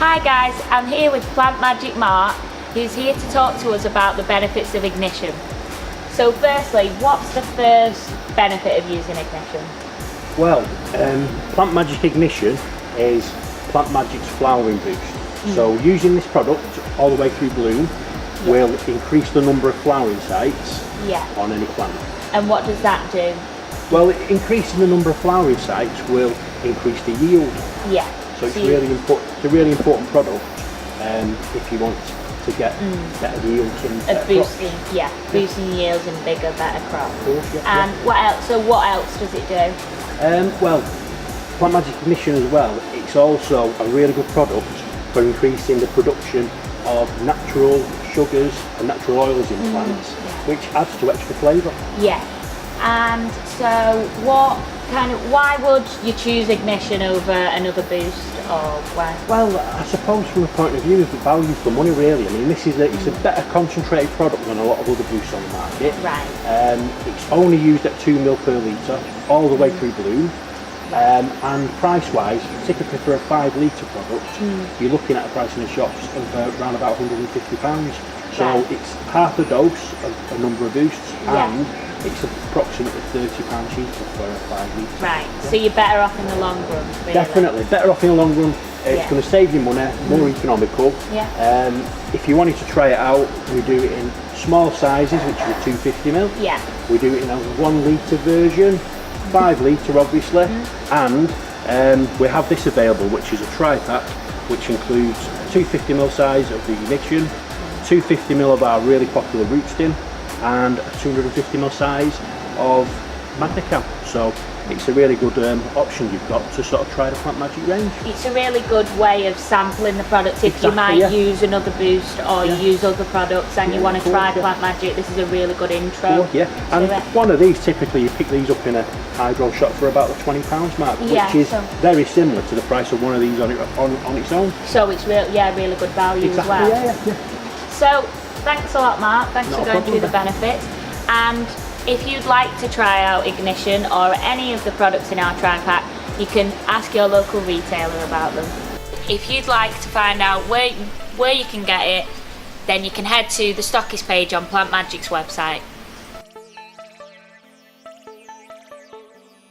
Hi guys, I'm here with Plant Magic Mark, who's here to talk to us about the benefits of Ignition. So firstly, what's the first benefit of using Ignition? Well, Plant Magic Ignition is Plant Magic's flowering boost. So using this product all the way through bloom will increase the number of flowering sites on any plant. And what does that do? Well, increasing the number of flowering sites will increase the yield. Yeah. So it's really important. It's a really important product if you want to get better yields and better boosting, crops. boosting yields and bigger, better crops. Of course, And what else? So what else does it do? Well, Plant Magic Emission as well. It's also a really good product for increasing the production of natural sugars and natural oils in plants, which adds to extra flavour. Yeah. And so why would you choose Ignition over another boost, or why? Well, I suppose from a point of view of the value for money really. I mean, it's a better concentrated product than a lot of other boosts on the market. Right. It's only used at 2 ml per litre all the way through bloom. And price-wise, typically for a 5 litre product, you're looking at a price in the shops of around about £150. So it's half a dose of a number of boosts, and it's approximately £30 cheaper for a 5 litre. Right, so you're better off in the long run, really. Definitely, better off in the long run. It's going to save you money, more economical. If you wanted to try it out, we do it in small sizes, which is a 250ml. We do it in a 1 litre version, 5 litre obviously, and we have this available, which is a tri-pack, which includes a 250ml size of the Emission, 250ml of our really popular root stem, and a 250ml size of Magnacam. So it's a really good option you've got to sort of try the Plant Magic range. It's a really good way of sampling the products if you might use another boost or use other products and you want to try Plant Magic. This is a really good intro. And one of these, typically you pick these up in a hydro shop for about the £20 mark, which is very similar to the price of one of these on its own. So it's really good value as well. So thanks a lot, Mark. Thanks for going through the benefits. And if you'd like to try out Ignition or any of the products in our tri-pack, you can ask your local retailer about them. If you'd like to find out where you can get it, then you can head to the stockist page on Plant Magic's website.